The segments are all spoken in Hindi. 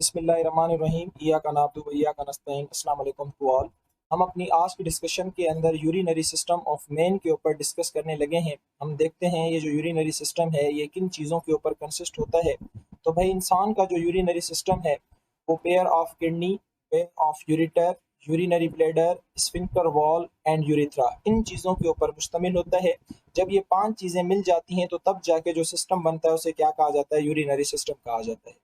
बिस्मिल्लाहिर्रहमानिर्रहीम इय्याका नअब्दु व इय्याका नस्तईन। अस्सलाम वालेकुम टू ऑल। हम अपनी आज की डिस्कशन के अंदर यूरिनरी सिस्टम ऑफ मैन के ऊपर डिस्कस करने लगे हैं। हम देखते हैं ये जो यूरिनरी सिस्टम है ये किन चीज़ों के ऊपर कंसिस्ट होता है। तो भाई इंसान का जो यूरिनरी सिस्टम है वो pair of kidney, pair of ureter, urinary bladder, sphincter wall and urethra, इन चीज़ों के ऊपर मुश्तमिल होता है। जब ये 5 चीज़ें मिल जाती हैं तो तब जाके जो सिस्टम बनता है उसे क्या कहा जाता है, यूरिनरी सिस्टम कहा जाता है।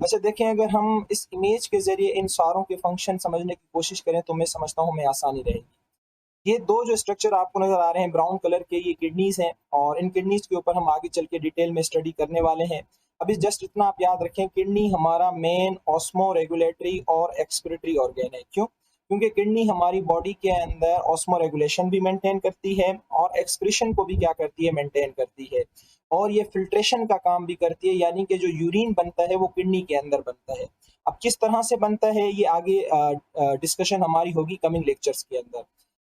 अच्छा देखें, अगर हम इस इमेज के ज़रिए इन सारों के फंक्शन समझने की कोशिश करें तो मैं समझता हूँ हमें आसानी रहेगी। ये दो जो स्ट्रक्चर आपको नज़र आ रहे हैं ब्राउन कलर के, ये किडनीज हैं और इन किडनीज के ऊपर हम आगे चल के डिटेल में स्टडी करने वाले हैं। अभी जस्ट इतना आप याद रखें, किडनी हमारा मेन ऑस्मो रेगुलेटरी और एक्सक्रीटरी ऑर्गन है। क्यों? क्योंकि किडनी हमारी बॉडी के अंदर ऑस्मो रेगुलेशन भी मेंटेन करती है और एक्सक्रीशन को भी क्या करती है, मेंटेन करती है। और ये फिल्ट्रेशन का काम भी करती है, यानी कि जो यूरिन बनता है वो किडनी के अंदर बनता है। अब किस तरह से बनता है ये आगे डिस्कशन हमारी होगी कमिंग लेक्चर्स के अंदर।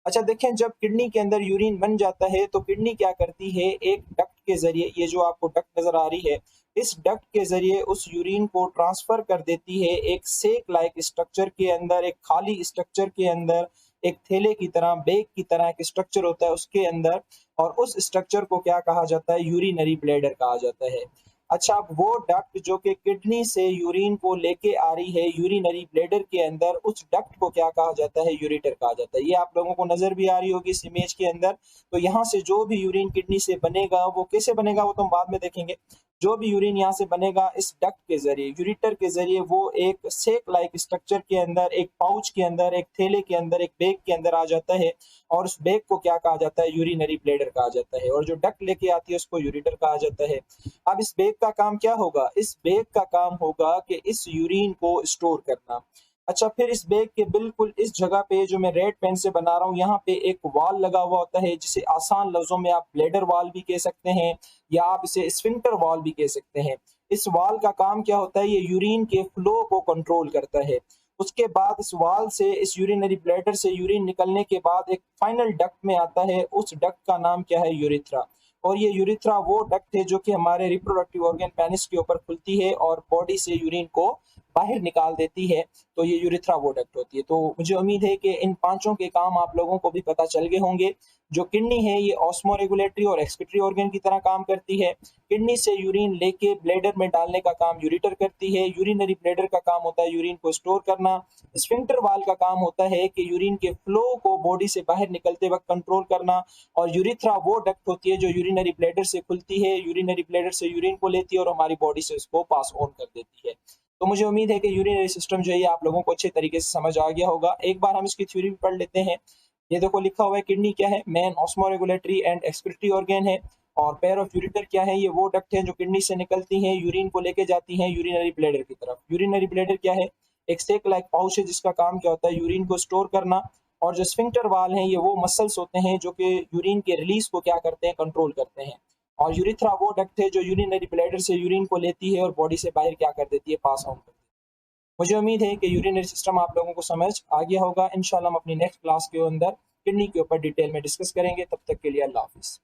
अच्छा देखें, जब किडनी के अंदर यूरिन बन जाता है तो किडनी क्या करती है, एक डक्ट के जरिए, ये जो आपको डक्ट नजर आ रही है, इस डक्ट के जरिए उस यूरिन को ट्रांसफर कर देती है एक सेक लाइक स्ट्रक्चर के अंदर, एक खाली स्ट्रक्चर के अंदर, एक थैले की तरह, बैग की तरह एक स्ट्रक्चर होता है उसके अंदर, और उस स्ट्रक्चर को क्या कहा जाता है, यूरिनरी ब्लैडर कहा जाता है। अच्छा, अब वो डक्ट जो कि किडनी से यूरिन को लेके आ रही है यूरिनरी ब्लैडर के अंदर, उस डक्ट को क्या कहा जाता है, यूरेटर कहा जाता है। ये आप लोगों को नजर भी आ रही होगी इस इमेज के अंदर। तो यहाँ से जो भी यूरिन किडनी से बनेगा वो कैसे बनेगा वो तो हम बाद में देखेंगे। जो भी यूरिन यहाँ से बनेगा इस डक्ट के जरिए, यूरिटर के जरिए, वो एक सेक लाइक स्ट्रक्चर के अंदर, एक पाउच के अंदर, एक थैले के अंदर, एक बैग के अंदर आ जाता है और उस बैग को क्या कहा जाता है, यूरिनरी ब्लैडर कहा जाता है। और जो डक्ट लेके आती है उसको यूरिटर कहा जाता है। अब इस बैग का काम क्या होगा, इस बैग का काम होगा कि इस यूरिन को स्टोर करना। अच्छा, फिर इस बैग के बिल्कुल इस जगह पे जो मैं रेड पेन से बना रहा हूँ, यहाँ पे एक वाल लगा हुआ होता है जिसे आसान लफ्जों में आप ब्लैडर वाल भी कह सकते हैं या आप इसे स्फिंक्टर वाल भी कह सकते हैं। इस वाल का काम क्या होता है, ये यूरिन के फ्लो को कंट्रोल करता है। उसके बाद इस वाल से, इस यूरिनरी ब्लैडर से यूरिन निकलने के बाद एक फाइनल डक्ट में आता है, उस डक्ट का नाम क्या है, यूरिथ्रा। और ये यूरिथ्रा वो डक्ट है जो कि हमारे रिप्रोडक्टिव ऑर्गन पेनिस के ऊपर खुलती है और बॉडी से यूरिन को बाहर निकाल देती है। तो ये यूरिथ्रा वो डक्ट होती है। तो मुझे उम्मीद है कि इन पांचों के काम आप लोगों को भी पता चल गए होंगे। जो किडनी है ये ऑस्मो रेगुलेटरी और एक्सक्रीटरी ऑर्गन की तरह काम करती है। किडनी से यूरिन लेके ब्लैडर में डालने का काम यूरिटर करती है। यूरिनरी ब्लैडर का काम होता है यूरिन को स्टोर करना। स्फिंक्टर वाल का काम होता है कि यूरिन के फ्लो को बॉडी से बाहर निकलते वक्त कंट्रोल करना। और यूरिथ्रा वो डक्ट होती है जो यूरिनरी ब्लैडर से खुलती है, यूरिनरी ब्लैडर से यूरिन को लेती है और हमारी बॉडी से उसको पास ऑन कर देती है। तो मुझे उम्मीद है कि यूरिनरी सिस्टम जो है आप लोगों को अच्छे तरीके से समझ आ गया होगा। एक बार हम इसकी थ्योरी भी पढ़ लेते हैं। ये देखो लिखा हुआ है, किडनी क्या है, main osmo regulatory and excretory organ है। और पेयर ऑफ यूरिटर क्या है, ये वो डक्ट है जो किडनी से निकलती हैं, यूरिन को लेके जाती हैं यूरिनरी ब्लैडर की तरफ। यूरिनरी ब्लैडर क्या है, एक सेक लाइक पाउच है जिसका काम क्या होता है, यूरिन को स्टोर करना। और जो स्फिंक्टर वाल हैं ये वो मसल्स होते हैं जो कि यूरिन के रिलीज को क्या करते हैं, कंट्रोल करते हैं। और यूरिथ्रा वो डक्ट है जो यूरिनरी ब्लैडर से यूरिन को लेती है और बॉडी से बाहर क्या कर देती है, पास ऑन कर देती है। मुझे उम्मीद है कि यूरिनरी सिस्टम आप लोगों को समझ आ गया होगा। इंशाल्लाह हम अपनी नेक्स्ट क्लास के अंदर किडनी के ऊपर डिटेल में डिस्कस करेंगे। तब तक के लिए अल्लाह हाफिज़।